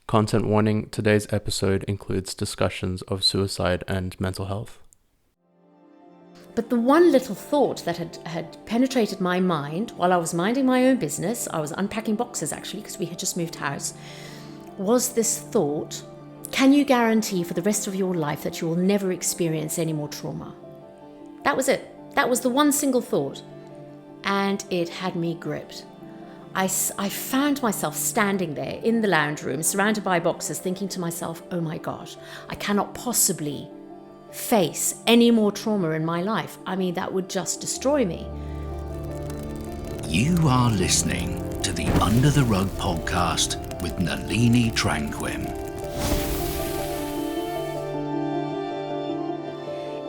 Content warning, today's episode includes discussions of suicide and mental health. But the one little thought that had penetrated my mind while I was minding my own business, I was unpacking boxes actually because we had just moved house, was this thought: can you guarantee for the rest of your life that you will never experience any more trauma? That was it. That was the one single thought. And it had me gripped. I found myself standing there in the lounge room, surrounded by boxes, thinking to myself, oh my gosh, I cannot possibly face any more trauma in my life. I mean, that would just destroy me. You are listening to the Under the Rug podcast with Nalini Tranquim.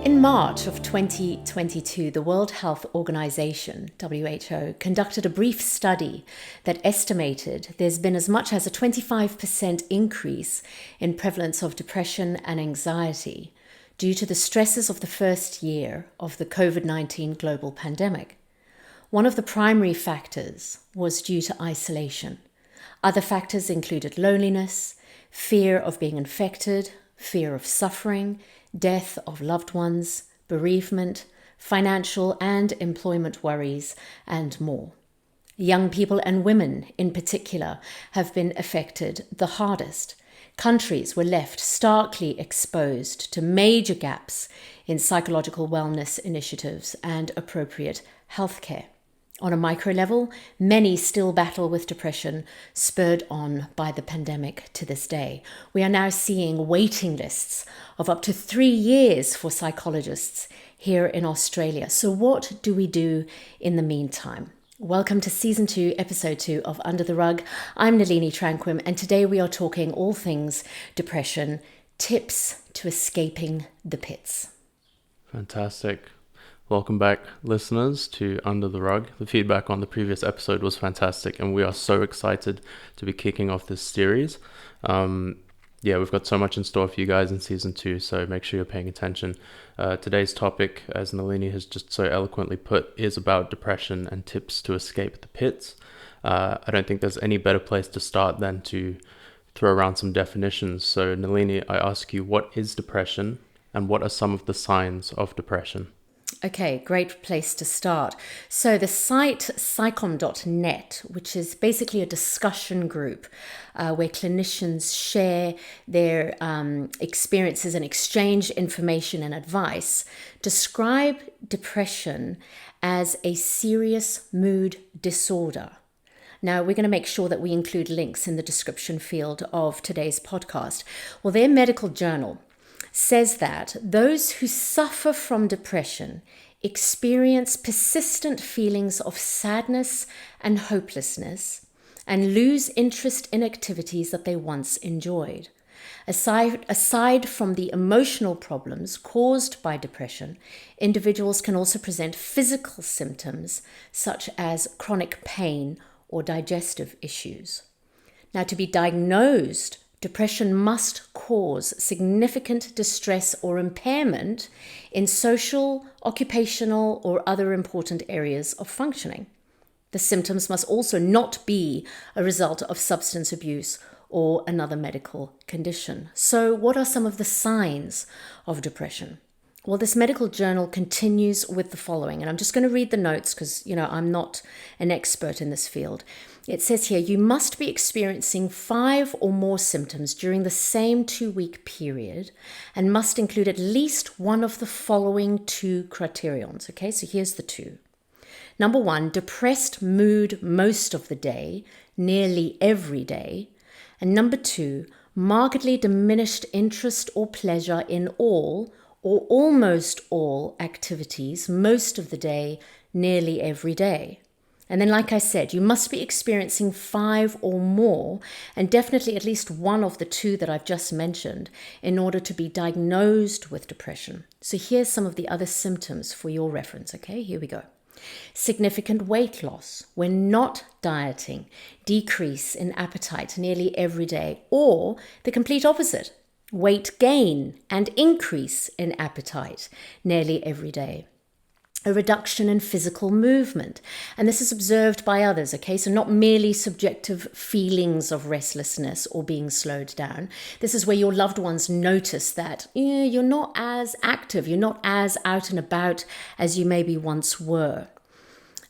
In March of 2022, the World Health Organization, WHO, conducted a brief study that estimated there's been as much as a 25% increase in prevalence of depression and anxiety due to the stresses of the first year of the COVID-19 global pandemic. One of the primary factors was due to isolation. Other factors included loneliness, fear of being infected, fear of suffering, death of loved ones, bereavement, financial and employment worries, and more. Young people and women in particular have been affected the hardest. Countries were left starkly exposed to major gaps in psychological wellness initiatives and appropriate healthcare. On a micro level, many still battle with depression, spurred on by the pandemic to this day. We are now seeing waiting lists of up to 3 years for psychologists here in Australia. So what do we do in the meantime? Welcome to Season 2, Episode 2 of Under the Rug. I'm Nalini Tranquim, and today we are talking all things depression, tips to escaping the pits. Fantastic. Welcome back, listeners, to Under the Rug. The feedback on the previous episode was fantastic, and we are so excited to be kicking off this series. We've got so much in store for you guys in Season 2, so make sure you're paying attention. Today's topic, as Nalini has just so eloquently put, is about depression and tips to escape the pits. I don't think there's any better place to start than to throw around some definitions. So, Nalini, I ask you, what is depression, and what are some of the signs of depression? Okay, great place to start. So the site psychom.net, which is basically a discussion group where clinicians share their experiences and exchange information and advice, describe depression as a serious mood disorder. Now, we're going to make sure that we include links in the description field of today's podcast. Well, their medical journal says that those who suffer from depression experience persistent feelings of sadness and hopelessness and lose interest in activities that they once enjoyed. Aside from the emotional problems caused by depression, individuals can also present physical symptoms such as chronic pain or digestive issues. Now, to be diagnosed, depression must cause significant distress or impairment in social, occupational, or other important areas of functioning. The symptoms must also not be a result of substance abuse or another medical condition. So, what are some of the signs of depression? Well, this medical journal continues with the following, and I'm just going to read the notes because, I'm not an expert in this field. It says here, you must be experiencing 5 or more symptoms during the same 2-week period and must include at least one of the following 2 criterions. Okay, so here's the 2. Number 1, depressed mood most of the day, nearly every day. And number 2, markedly diminished interest or pleasure in all or almost all activities most of the day, nearly every day. And then, like I said, you must be experiencing 5 or more, and definitely at least one of the 2 that I've just mentioned, in order to be diagnosed with depression. So here's some of the other symptoms for your reference, okay? Here we go. Significant weight loss when not dieting, decrease in appetite nearly every day, or the complete opposite, weight gain and increase in appetite nearly every day. a reduction in physical movement. And this is observed by others, okay? So not merely subjective feelings of restlessness or being slowed down. This is where your loved ones notice that you're not as active, you're not as out and about as you maybe once were.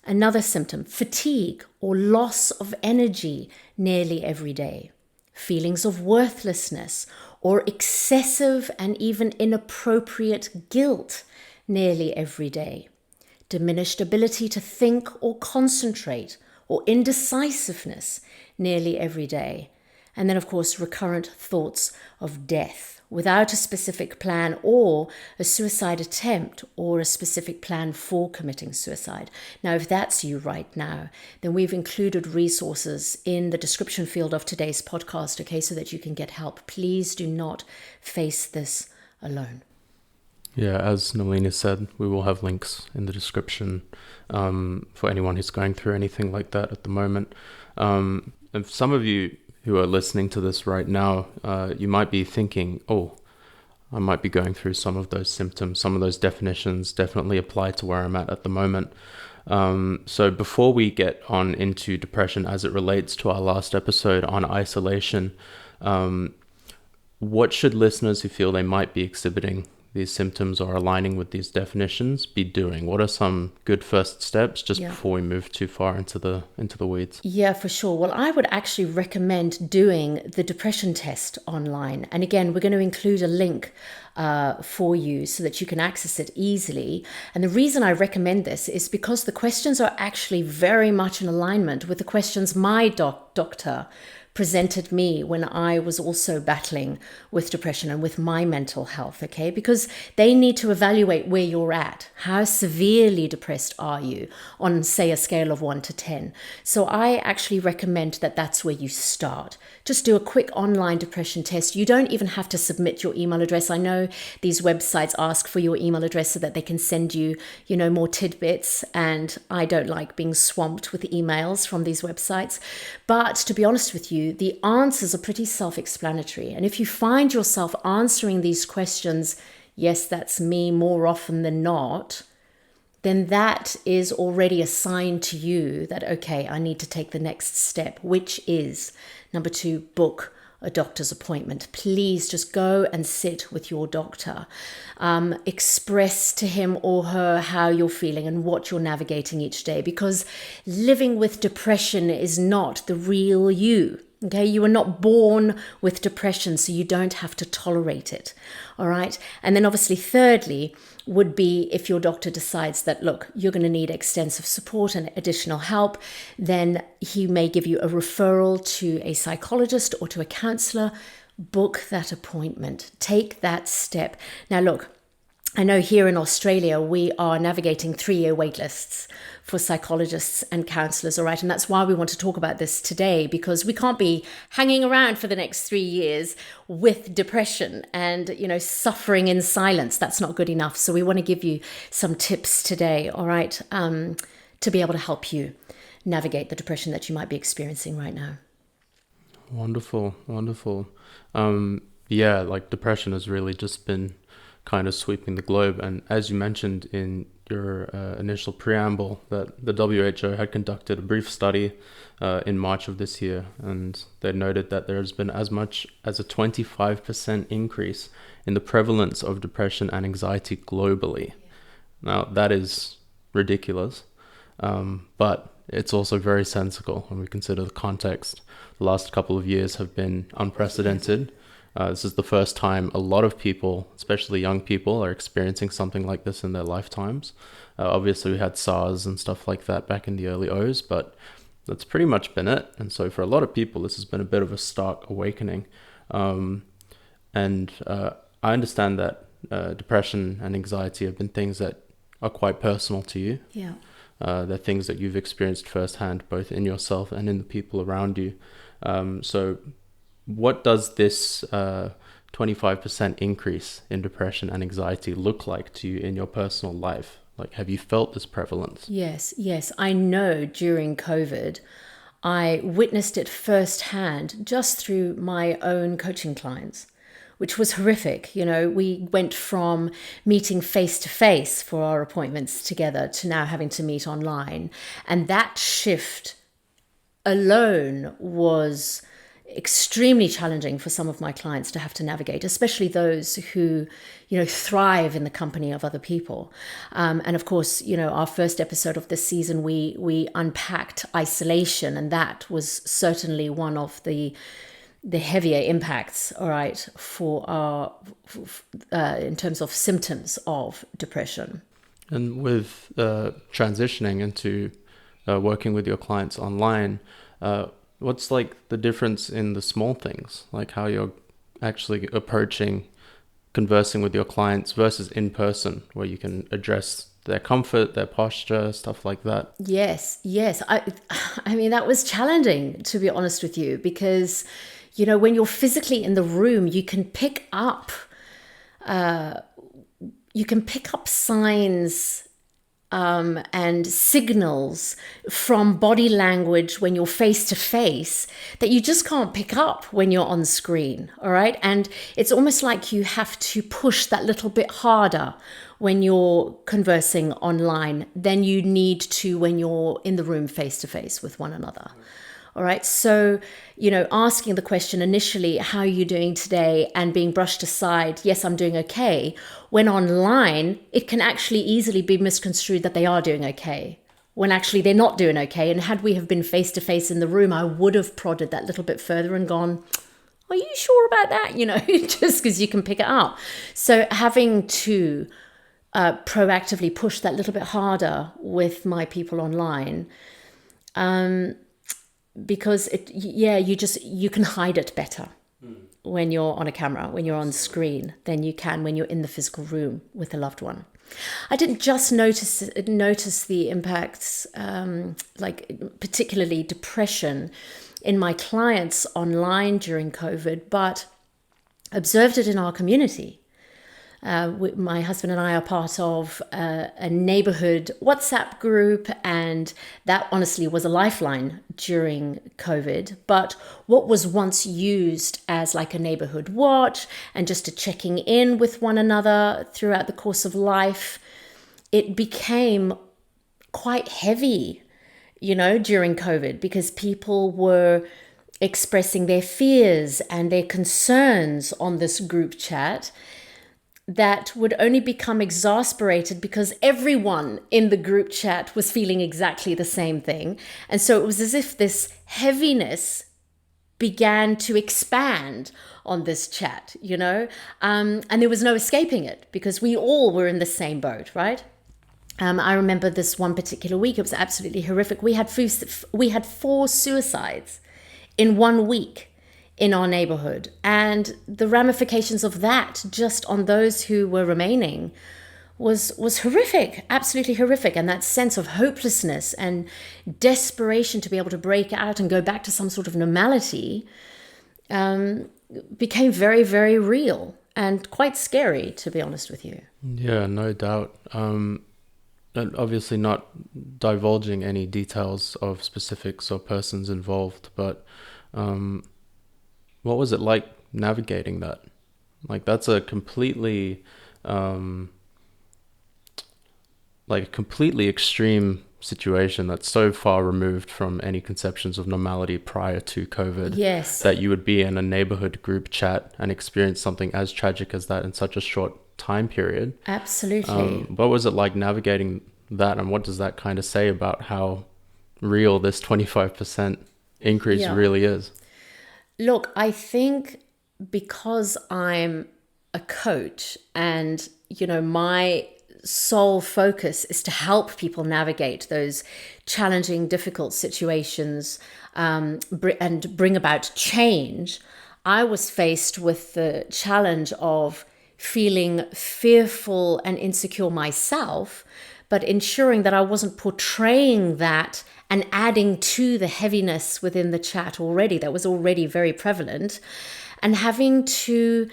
Another symptom, fatigue or loss of energy nearly every day. Feelings of worthlessness or excessive and even inappropriate guilt nearly every day. Diminished ability to think or concentrate, or indecisiveness nearly every day. And then, of course, recurrent thoughts of death without a specific plan or a suicide attempt or a specific plan for committing suicide. Now, if that's you right now, then we've included resources in the description field of today's podcast, okay, so that you can get help. Please do not face this alone. Yeah, as Nalini said, we will have links in the description for anyone who's going through anything like that at the moment. And for some of you who are listening to this right now, you might be thinking, oh, I might be going through some of those symptoms. Some of those definitions definitely apply to where I'm at the moment. So before we get on into depression as it relates to our last episode on isolation, what should listeners who feel they might be exhibiting these symptoms or aligning with these definitions be doing? What are some good first steps just before we move too far into the weeds? Yeah, for sure. Well, I would actually recommend doing the depression test online. And again, we're going to include a link for you so that you can access it easily. And the reason I recommend this is because the questions are actually very much in alignment with the questions my doctor presented me when I was also battling with depression and with my mental health, okay? Because they need to evaluate where you're at. How severely depressed are you on, say, a scale of 1 to 10? So I actually recommend that that's where you start. Just do a quick online depression test. You don't even have to submit your email address. I know these websites ask for your email address so that they can send you, more tidbits, and I don't like being swamped with emails from these websites. But to be honest with you, the answers are pretty self-explanatory. And if you find yourself answering these questions, yes, that's me more often than not, then that is already a sign to you that, okay, I need to take the next step, which is, number 2, book a doctor's appointment. Please just go and sit with your doctor. Express to him or her how you're feeling and what you're navigating each day, because living with depression is not the real you. Okay, you were not born with depression, so you don't have to tolerate it. All right. And then obviously, thirdly, would be if your doctor decides that, look, you're going to need extensive support and additional help, then he may give you a referral to a psychologist or to a counselor. Book that appointment. Take that step. Now, look, I know here in Australia, we are navigating 3-year wait lists for psychologists and counselors, all right? And that's why we want to talk about this today, because we can't be hanging around for the next 3 years with depression and, suffering in silence. That's not good enough. So we want to give you some tips today, all right, to be able to help you navigate the depression that you might be experiencing right now. Wonderful, wonderful. Like depression has really just been kind of sweeping the globe. And as you mentioned in your initial preamble, that the WHO had conducted a brief study in March of this year, and they noted that there's been as much as a 25% increase in the prevalence of depression and anxiety globally. Now, that is ridiculous, but it's also very sensible when we consider the context. The last couple of years have been unprecedented. This is the first time a lot of people, especially young people, are experiencing something like this in their lifetimes. Obviously, we had SARS and stuff like that back in the early O's, but that's pretty much been it. And so for a lot of people, this has been a bit of a stark awakening. And I understand that depression and anxiety have been things that are quite personal to you. Yeah. They're things that you've experienced firsthand, both in yourself and in the people around you. So what does this 25% increase in depression and anxiety look like to you in your personal life? Like, have you felt this prevalence? Yes. I know during COVID, I witnessed it firsthand just through my own coaching clients, which was horrific. You know, we went from meeting face to face for our appointments together to now having to meet online. And that shift alone was extremely challenging for some of my clients to have to navigate, especially those who, you know, thrive in the company of other people. And of course, you know, our first episode of this season, we unpacked isolation, and that was certainly one of the heavier impacts, all right, for our in terms of symptoms of depression. And with transitioning into working with your clients online, what's like the difference in the small things, like how you're actually approaching conversing with your clients versus in person, where you can address their comfort, their posture, stuff like that? Yes. I mean, that was challenging, to be honest with you, because, you know, when you're physically in the room, you can pick up signs and signals from body language when you're face to face that you just can't pick up when you're on screen. All right. And it's almost like you have to push that little bit harder when you're conversing online than you need to when you're in the room face to face with one another. All right. So, you know, asking the question initially, how are you doing today? And being brushed aside, yes, I'm doing okay. When online, it can actually easily be misconstrued that they are doing okay, when actually they're not doing okay. And had we have been face to face in the room, I would have prodded that little bit further and gone, are you sure about that? You know, just because you can pick it up. So having to proactively push that little bit harder with my people online, because you can hide it better when you're on a camera, when you're on screen, than you can when you're in the physical room with a loved one. I didn't just notice the impacts, like particularly depression in my clients online during COVID, but observed it in our community. My husband and I are part of a neighborhood WhatsApp group, and that honestly was a lifeline during COVID. But what was once used as like a neighborhood watch and just a checking in with one another throughout the course of life, it became quite heavy, you know, during COVID, because people were expressing their fears and their concerns on this group chat that would only become exasperated because everyone in the group chat was feeling exactly the same thing. And so it was as if this heaviness began to expand on this chat, you know, and there was no escaping it because we all were in the same boat, right? I remember this one particular week, it was absolutely horrific. We had 4 suicides in 1 week in our neighborhood. And the ramifications of that just on those who were remaining was horrific, absolutely horrific. And that sense of hopelessness and desperation to be able to break out and go back to some sort of normality became very, very real and quite scary, to be honest with you. Yeah, no doubt. And obviously not divulging any details of specifics or persons involved, but what was it like navigating that? Like, that's a completely extreme situation that's so far removed from any conceptions of normality prior to COVID. Yes. That you would be in a neighborhood group chat and experience something as tragic as that in such a short time period. Absolutely. What was it like navigating that, and what does that kind of say about how real this 25% increase really is? Look, I think because I'm a coach and, you know, my sole focus is to help people navigate those challenging, difficult situations and bring about change, I was faced with the challenge of feeling fearful and insecure myself, but ensuring that I wasn't portraying that and adding to the heaviness within the chat already that was already very prevalent, and having to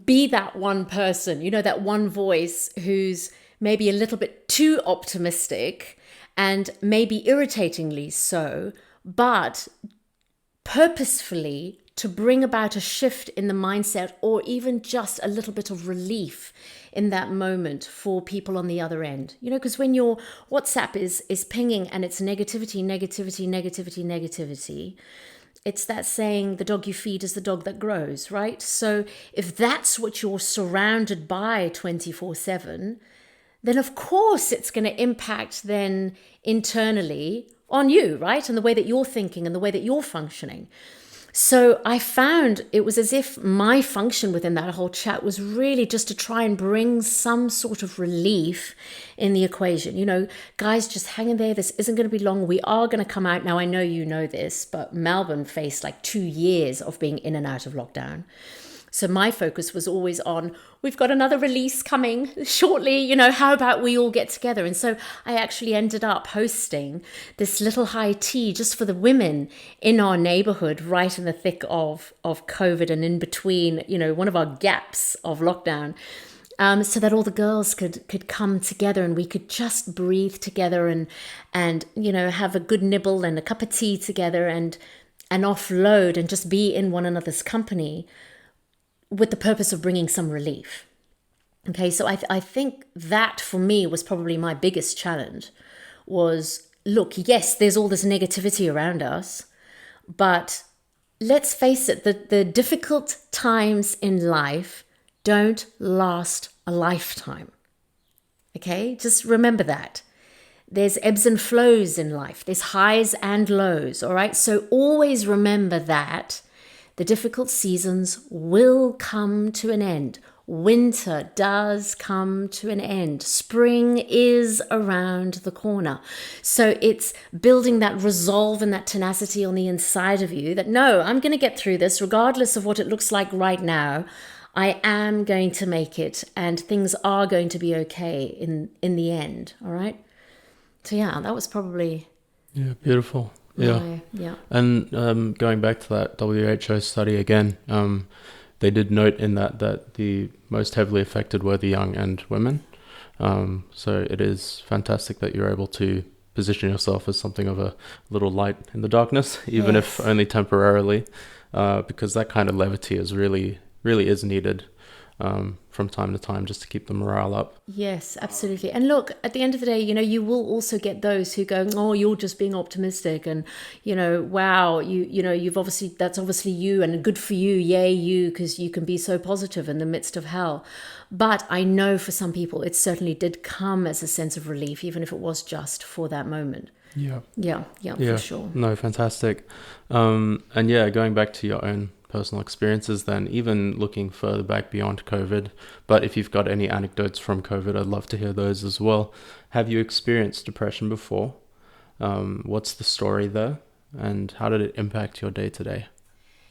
be that one person, you know, that one voice who's maybe a little bit too optimistic and maybe irritatingly so, but purposefully to bring about a shift in the mindset, or even just a little bit of relief in that moment for people on the other end. You know, because when your WhatsApp is pinging and it's negativity, negativity, negativity, negativity, it's that saying, the dog you feed is the dog that grows, right? So if that's what you're surrounded by 24/7, then of course it's going to impact then internally on you, right? And the way that you're thinking and the way that you're functioning. So I found it was as if my function within that whole chat was really just to try and bring some sort of relief in the equation. You know, guys, just hang in there. This isn't going to be long. We are going to come out. Now, I know you know this, but Melbourne faced like 2 years of being in and out of lockdown. So my focus was always on, we've got another release coming shortly, you know, how about we all get together? And so I actually ended up hosting this little high tea just for the women in our neighborhood, right in the thick of COVID and in between, you know, one of our gaps of lockdown. So that all the girls could come together and we could just breathe together and you know, have a good nibble and a cup of tea together and offload and just be in one another's company, with the purpose of bringing some relief. Okay, so I think that for me was probably my biggest challenge was, look, yes, there's all this negativity around us, but let's face it, the difficult times in life don't last a lifetime. Okay, just remember that. There's ebbs and flows in life. There's highs and lows, all right? So always remember that the difficult seasons will come to an end. Winter does come to an end. Spring is around the corner. So it's building that resolve and that tenacity on the inside of you that, no, I'm going to get through this regardless of what it looks like right now. I am going to make it and things are going to be okay in the end. All right. So yeah, that was probably... Yeah, beautiful. Yeah. Yeah. And going back to that WHO study again, they did note in that the most heavily affected were the young and women. So it is fantastic that you're able to position yourself as something of a little light in the darkness, even if only temporarily, because that kind of levity is really is needed from time to time just to keep the morale up. Yes, absolutely. And look, at the end of the day, you know, you will also get those who go, oh, you're just being optimistic and, you know, wow, you know, that's obviously you and good for you. Yay, you, because you can be so positive in the midst of hell. But I know for some people, it certainly did come as a sense of relief, even if it was just for that moment. Yeah, for sure. No, fantastic. And yeah, going back to your own personal experiences then, even looking further back beyond COVID, but if you've got any anecdotes from COVID, I'd love to hear those as well. Have you experienced depression before? What's the story there? And how did it impact your day to day?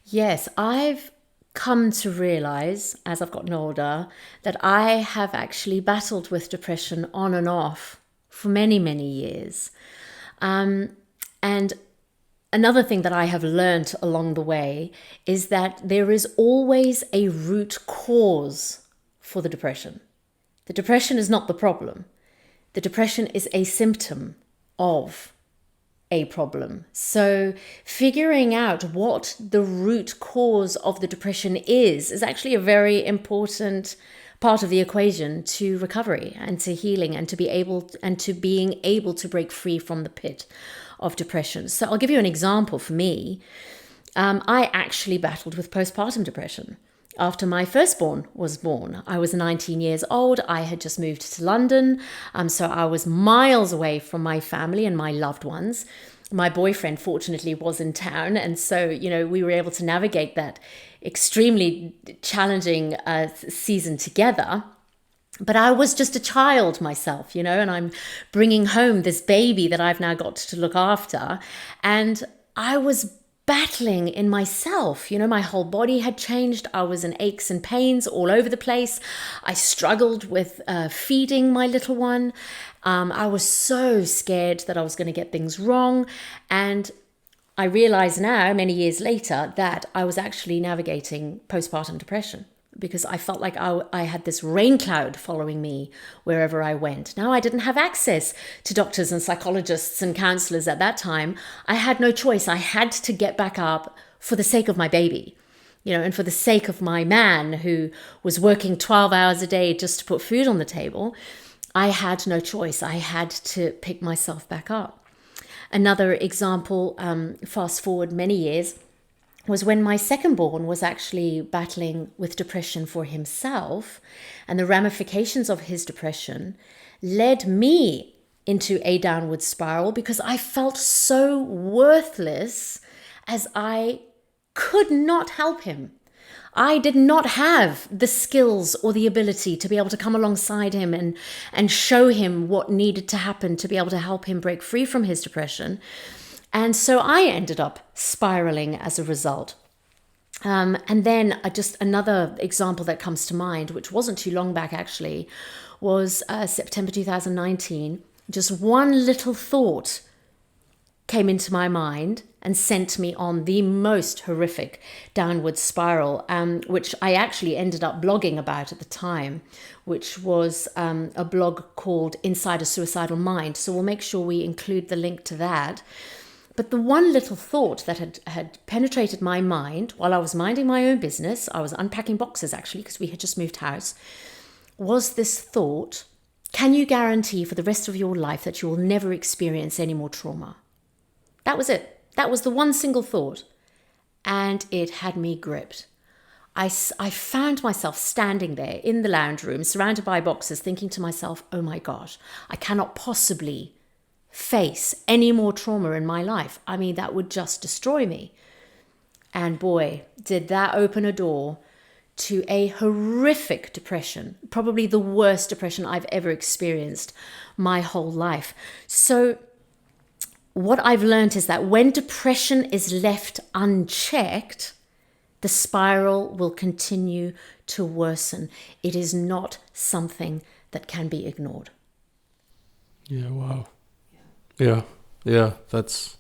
Yes, I've come to realize as I've gotten older that I have actually battled with depression on and off for many, many years. And another thing that I have learned along the way is that there is always a root cause for the depression. The depression is not the problem. The depression is a symptom of a problem. So figuring out what the root cause of the depression is actually a very important part of the equation to recovery and to healing and to being able to break free from the pit of depression. So I'll give you an example for me. I actually battled with postpartum depression after my firstborn was born. I was 19 years old. I had just moved to London. So I was miles away from my family and my loved ones. My boyfriend, fortunately, was in town. And so, you know, we were able to navigate that extremely challenging season together. But I was just a child myself, you know, and I'm bringing home this baby that I've now got to look after. And I was battling in myself, you know, my whole body had changed. I was in aches and pains all over the place. I struggled with feeding my little one. I was so scared that I was going to get things wrong. And I realize now, many years later, that I was actually navigating postpartum depression, because I felt like I had this rain cloud following me wherever I went. Now, I didn't have access to doctors and psychologists and counselors at that time. I had no choice. I had to get back up for the sake of my baby. and for the sake of my man who was working 12 hours a day just to put food on the table, I had no choice. I had to pick myself back up. Another example, fast forward many years, was when my second born was actually battling with depression for himself, and the ramifications of his depression led me into a downward spiral because I felt so worthless as I could not help him. I did not have the skills or the ability to be able to come alongside him and show him what needed to happen to be able to help him break free from his depression. And so I ended up spiraling as a result. And then just another example that comes to mind, which wasn't too long back actually, was September 2019. Just one little thought came into my mind and sent me on the most horrific downward spiral, which I actually ended up blogging about at the time, which was a blog called Inside a Suicidal Mind. So we'll make sure we include the link to that. But the one little thought that had penetrated my mind while I was minding my own business, I was unpacking boxes actually because we had just moved house, was this thought: can you guarantee for the rest of your life that you will never experience any more trauma? That was it. That was the one single thought. And it had me gripped. I found myself standing there in the lounge room, surrounded by boxes, thinking to myself, oh my gosh, I cannot possibly face any more trauma in my life. I mean, that would just destroy me. And boy, did that open a door to a horrific depression, probably the worst depression I've ever experienced my whole life. So what I've learned is that when depression is left unchecked, the spiral will continue to worsen. It is not something that can be ignored. Yeah, wow. Yeah, that's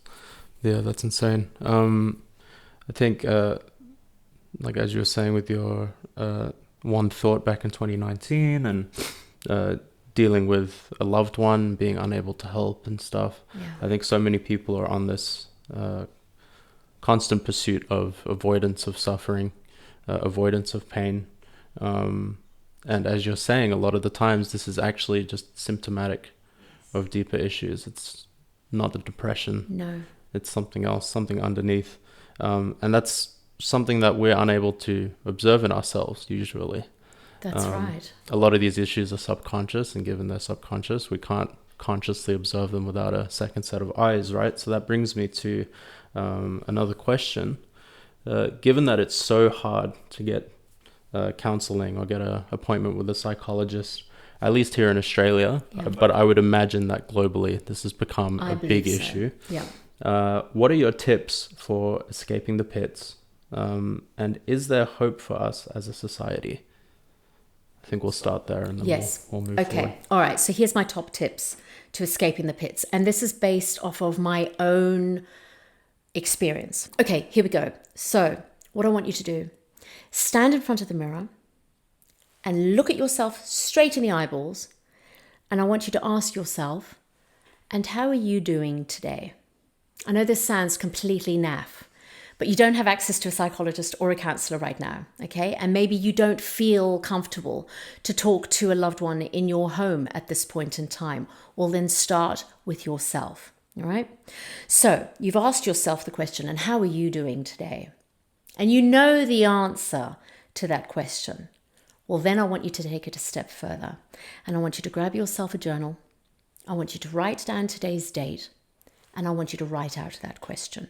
insane. I think, like as you were saying with your one thought back in 2019 and dealing with a loved one, being unable to help and stuff. Yeah. I think so many people are on this constant pursuit of avoidance of suffering, avoidance of pain. And as you're saying, a lot of the times this is actually just symptomatic of deeper issues. It's not a depression. No. It's something else, something underneath. And that's something that we're unable to observe in ourselves usually. That's right. A lot of these issues are subconscious, and given they're subconscious, we can't consciously observe them without a second set of eyes, right? So that brings me to another question. Given that it's so hard to get counseling or get an appointment with a psychologist, at least here in Australia, but I would imagine that globally this has become a big issue. Yeah. What are your tips for escaping the pits? And is there hope for us as a society? I think we'll start there and then we'll move forward. Okay. All right. So here's my top tips to escaping the pits. And this is based off of my own experience. Okay, here we go. So what I want you to do, stand in front of the mirror and look at yourself straight in the eyeballs. And I want you to ask yourself, and how are you doing today? I know this sounds completely naff, but you don't have access to a psychologist or a counselor right now, okay? And maybe you don't feel comfortable to talk to a loved one in your home at this point in time. Well, then start with yourself, all right? So you've asked yourself the question, and how are you doing today? And you know the answer to that question. Well, then I want you to take it a step further. And I want you to grab yourself a journal. I want you to write down today's date. And I want you to write out that question.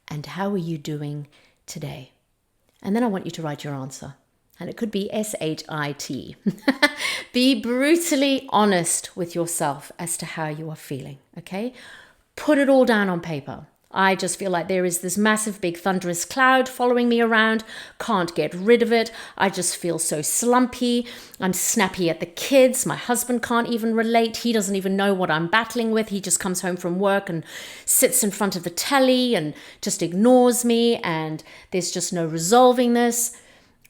And how are you doing today? And then I want you to write your answer. And it could be SHIT. Be brutally honest with yourself as to how you are feeling, okay? Put it all down on paper. I just feel like there is this massive, big, thunderous cloud following me around. Can't get rid of it. I just feel so slumpy. I'm snappy at the kids. My husband can't even relate. He doesn't even know what I'm battling with. He just comes home from work and sits in front of the telly and just ignores me. And there's just no resolving this.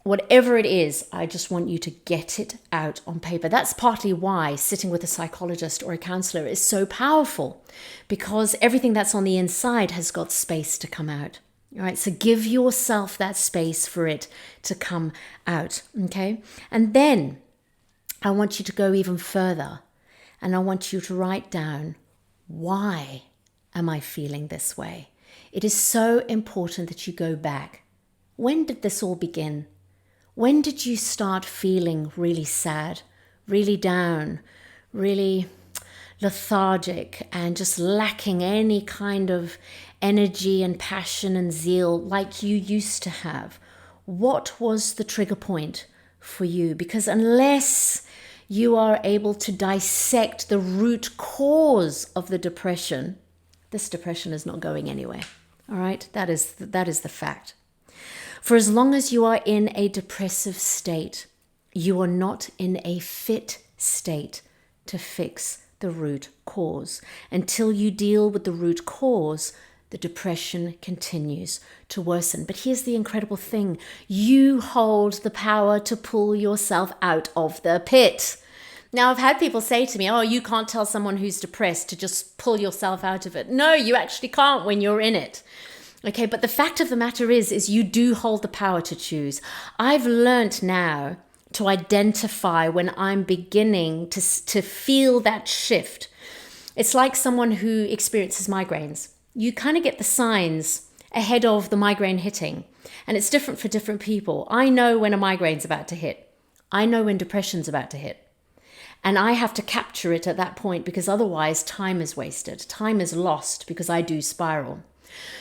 Whatever it is, I just want you to get it out on paper. That's partly why sitting with a psychologist or a counselor is so powerful, because everything that's on the inside has got space to come out. All right, so give yourself that space for it to come out, okay? And then I want you to go even further, and I want you to write down, why am I feeling this way? It is so important that you go back. When did this all begin? When did you start feeling really sad, really down, really lethargic, and just lacking any kind of energy and passion and zeal like you used to have? What was the trigger point for you? Because unless you are able to dissect the root cause of the depression, this depression is not going anywhere. All right, that is the fact. For as long as you are in a depressive state, you are not in a fit state to fix the root cause. Until you deal with the root cause, the depression continues to worsen. But here's the incredible thing. You hold the power to pull yourself out of the pit. Now, I've had people say to me, oh, you can't tell someone who's depressed to just pull yourself out of it. No, you actually can't when you're in it. Okay, but the fact of the matter is you do hold the power to choose. I've learned now to identify when I'm beginning to feel that shift. It's like someone who experiences migraines. You kind of get the signs ahead of the migraine hitting, and it's different for different people. I know when a migraine's about to hit. I know when depression's about to hit. And I have to capture it at that point, because otherwise time is wasted. Time is lost because I do spiral.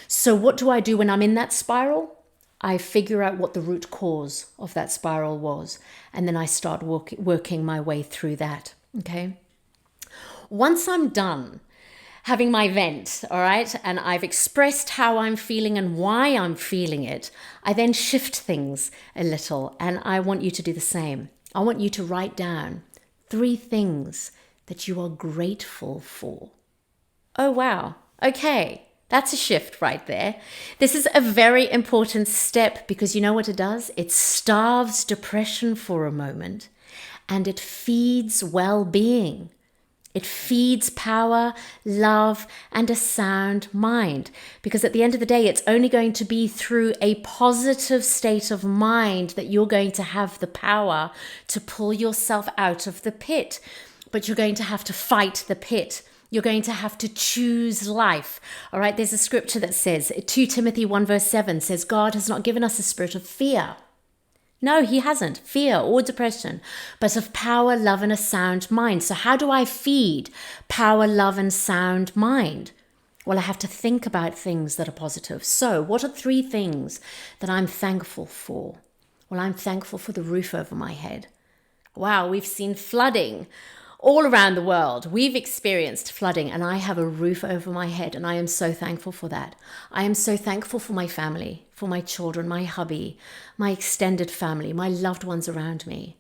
So what do I do when I'm in that spiral? I figure out what the root cause of that spiral was, and then I start working my way through that, okay? Once I'm done having my vent, all right, and I've expressed how I'm feeling and why I'm feeling it, I then shift things a little, and I want you to do the same. I want you to write down 3 things that you are grateful for. Oh, wow. Okay. That's a shift right there. This is a very important step, because you know what it does? It starves depression for a moment, and it feeds well-being. It feeds power, love, and a sound mind. Because at the end of the day, it's only going to be through a positive state of mind that you're going to have the power to pull yourself out of the pit. But you're going to have to fight the pit. You're going to have to choose life. All right, there's a scripture that says, 2 Timothy 1 verse 7 says, God has not given us a spirit of fear. No, he hasn't. Fear or depression, but of power, love, and a sound mind. So how do I feed power, love, and sound mind? Well, I have to think about things that are positive. So what are 3 things that I'm thankful for? Well, I'm thankful for the roof over my head. Wow, we've seen flooding all around the world. We've experienced flooding, and I have a roof over my head, and I am so thankful for that. I am so thankful for my family, for my children, my hubby, my extended family, my loved ones around me.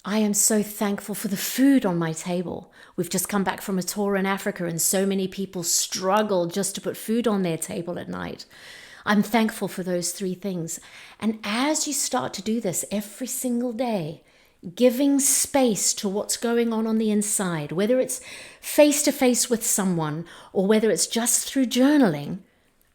I am so thankful for the food on my table. We've just come back from a tour in Africa, and so many people struggle just to put food on their table at night. I'm thankful for those 3 things. And as you start to do this every single day, giving space to what's going on the inside, whether it's face to face with someone or whether it's just through journaling,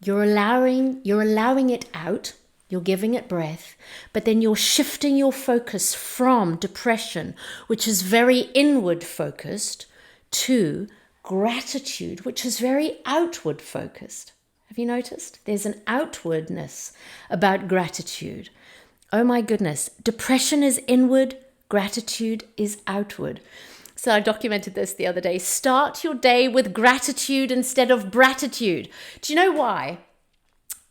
you're allowing it out, you're giving it breath, but then you're shifting your focus from depression, which is very inward focused, to gratitude, which is very outward focused. Have you noticed? There's an outwardness about gratitude. Oh my goodness, depression is inward, gratitude is outward. So I documented this the other day. Start your day with gratitude instead of gratitude. Do you know why?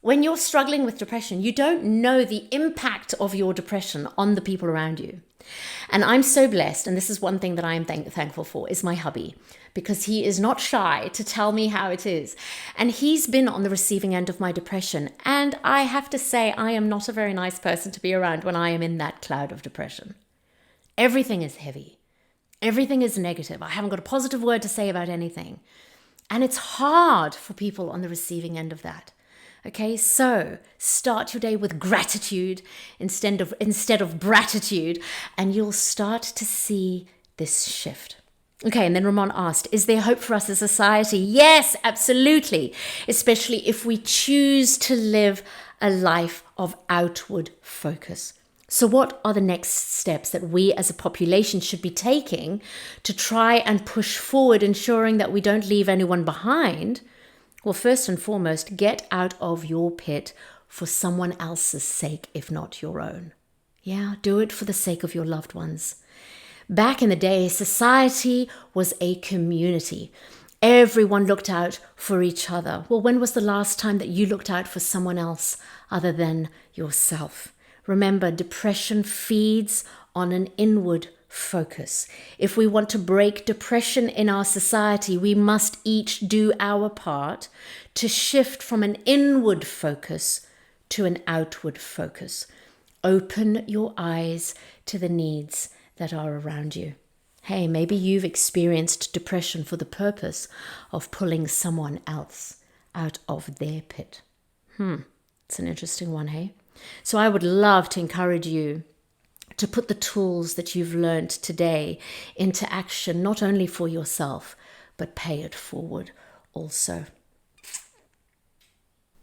When you're struggling with depression, you don't know the impact of your depression on the people around you. And I'm so blessed, and this is one thing that I am thankful for, is my hubby, because he is not shy to tell me how it is. And he's been on the receiving end of my depression. And I have to say, I am not a very nice person to be around when I am in that cloud of depression. Everything is heavy. Everything is negative. I haven't got a positive word to say about anything. And it's hard for people on the receiving end of that. Okay, so start your day with gratitude instead of gratitude, and you'll start to see this shift. Okay, and then Ramon asked, is there hope for us as a society? Yes, absolutely. Especially if we choose to live a life of outward focus. So what are the next steps that we as a population should be taking to try and push forward, ensuring that we don't leave anyone behind? Well, first and foremost, get out of your pit for someone else's sake, if not your own. Yeah, do it for the sake of your loved ones. Back in the day, society was a community. Everyone looked out for each other. Well, when was the last time that you looked out for someone else other than yourself? Remember, depression feeds on an inward focus. If we want to break depression in our society, we must each do our part to shift from an inward focus to an outward focus. Open your eyes to the needs that are around you. Hey, maybe you've experienced depression for the purpose of pulling someone else out of their pit. It's an interesting one, hey? So I would love to encourage you to put the tools that you've learned today into action, not only for yourself, but pay it forward also.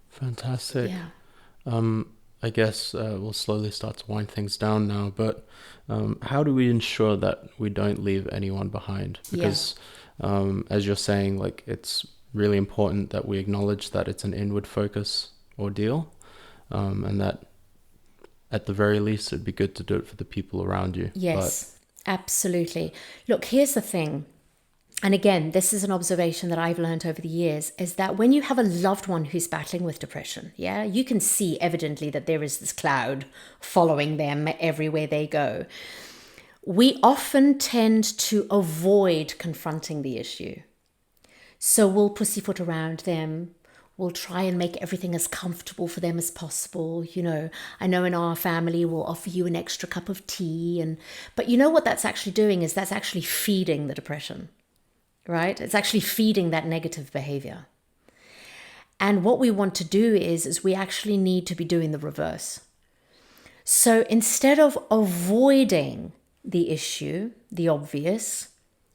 Fantastic. Yeah. I guess we'll slowly start to wind things down now, but how do we ensure that we don't leave anyone behind? Because as you're saying, like, it's really important that we acknowledge that it's an inward focus ordeal, and that at the very least it'd be good to do it for the people around you. Yes, absolutely. Look, here's the thing. And again, this is an observation that I've learned over the years, is that when you have a loved one who's battling with depression, yeah, you can see evidently that there is this cloud following them everywhere they go. We often tend to avoid confronting the issue. So we'll pussyfoot around them. We'll try and make everything as comfortable for them as possible. You know, I know in our family we'll offer you an extra cup of tea. But you know what that's actually doing is that's actually feeding the depression. Right? It's actually feeding that negative behavior. And what we want to do is we actually need to be doing the reverse. So instead of avoiding the issue, the obvious,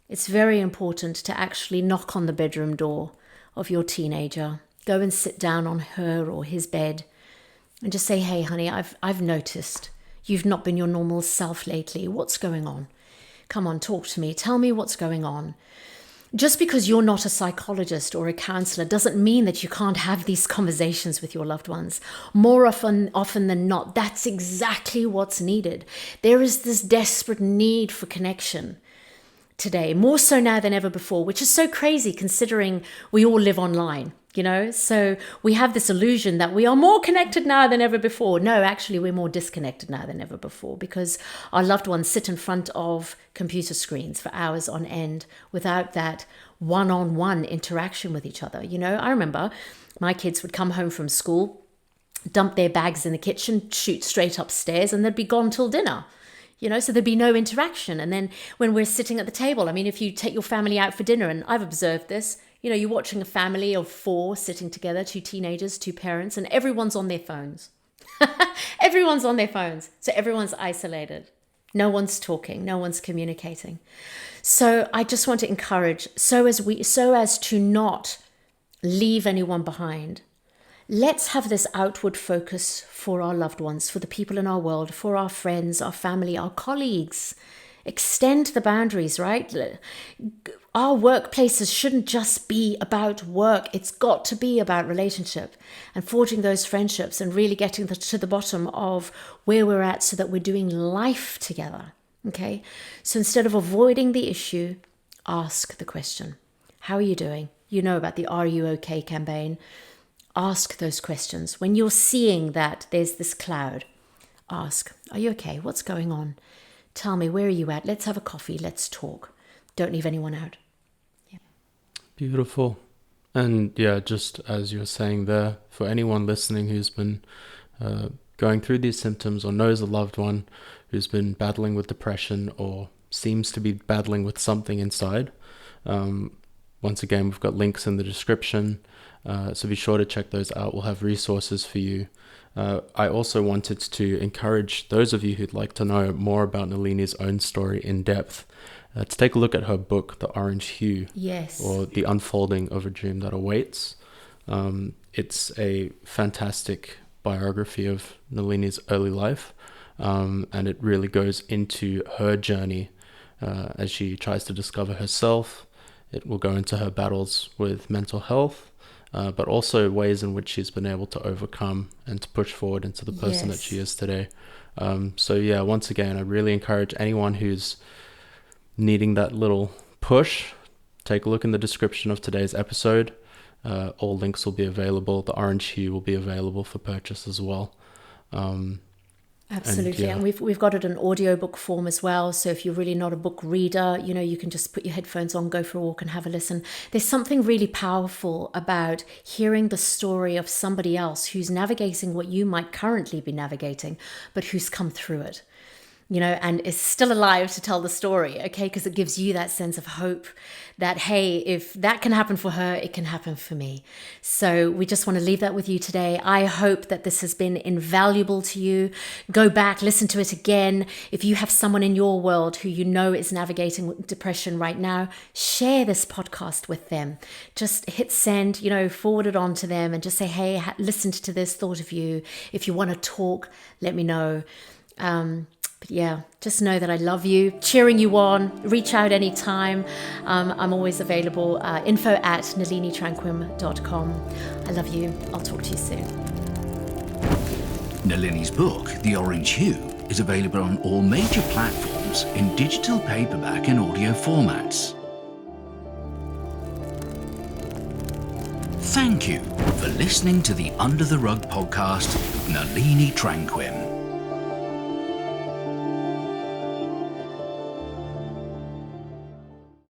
it's very important to actually knock on the bedroom door of your teenager. Go and sit down on her or his bed and just say, hey, honey, I've noticed you've not been your normal self lately. What's going on? Come on, talk to me. Tell me what's going on. Just because you're not a psychologist or a counselor doesn't mean that you can't have these conversations with your loved ones. More often than not, that's exactly what's needed. There is this desperate need for connection today, more so now than ever before, which is so crazy considering we all live online, you know? So we have this illusion that we are more connected now than ever before. No, actually, we're more disconnected now than ever before because our loved ones sit in front of computer screens for hours on end without that one-on-one interaction with each other. You know, I remember my kids would come home from school, dump their bags in the kitchen, shoot straight upstairs, and they'd be gone till dinner. You know, so there'd be no interaction. And then when we're sitting at the table, I mean, if you take your family out for dinner, and I've observed this, you know, you're watching a family of 4 sitting together, 2 teenagers, 2 parents, and everyone's on their phones. Everyone's on their phones. So everyone's isolated. No one's talking. No one's communicating. So I just want to encourage, so as to not leave anyone behind, let's have this outward focus for our loved ones, for the people in our world, for our friends, our family, our colleagues. Extend the boundaries, right? Our workplaces shouldn't just be about work. It's got to be about relationship and forging those friendships and really getting to the bottom of where we're at so that we're doing life together, okay? So instead of avoiding the issue, ask the question. How are you doing? You know about the Are You OK campaign. Ask those questions. When you're seeing that there's this cloud, ask, are you okay? What's going on? Tell me, where are you at? Let's have a coffee. Let's talk. Don't leave anyone out. Yeah. Beautiful. And yeah, just as you were saying there, for anyone listening who's been going through these symptoms or knows a loved one who's been battling with depression or seems to be battling with something inside, once again, we've got links in the description. So be sure to check those out. We'll have resources for you. I also wanted to encourage those of you who'd like to know more about Nalini's own story in depth to take a look at her book, The Orange Hue, Yes. or The Unfolding of a Dream That Awaits. It's a fantastic biography of Nalini's early life, and it really goes into her journey as she tries to discover herself. It will go into her battles with mental health, but also ways in which she's been able to overcome and to push forward into the person that she is today. So yeah, once again, I really encourage anyone who's needing that little push, take a look in the description of today's episode. All links will be available. The Orange Hue will be available for purchase as well. Absolutely. And we've got it in audiobook form as well. So if you're really not a book reader, you can just put your headphones on, go for a walk and have a listen. There's something really powerful about hearing the story of somebody else who's navigating what you might currently be navigating, but who's come through it, and is still alive to tell the story, okay? Because it gives you that sense of hope that, hey, if that can happen for her, it can happen for me. So we just want to leave that with you today. I hope that this has been invaluable to you. Go back, listen to it again. If you have someone in your world who is navigating depression right now, share this podcast with them. Just hit send, forward it on to them and just say, hey, listened to this, thought of you. If you want to talk, let me know. But yeah, just know that I love you, cheering you on. Reach out anytime. I'm always available. info@nalinitranquim.com. I love you. I'll talk to you soon. Nalini's book, The Orange Hue, is available on all major platforms in digital, paperback and audio formats. Thank you for listening to the Under the Rug podcast with Nalini Tranquim.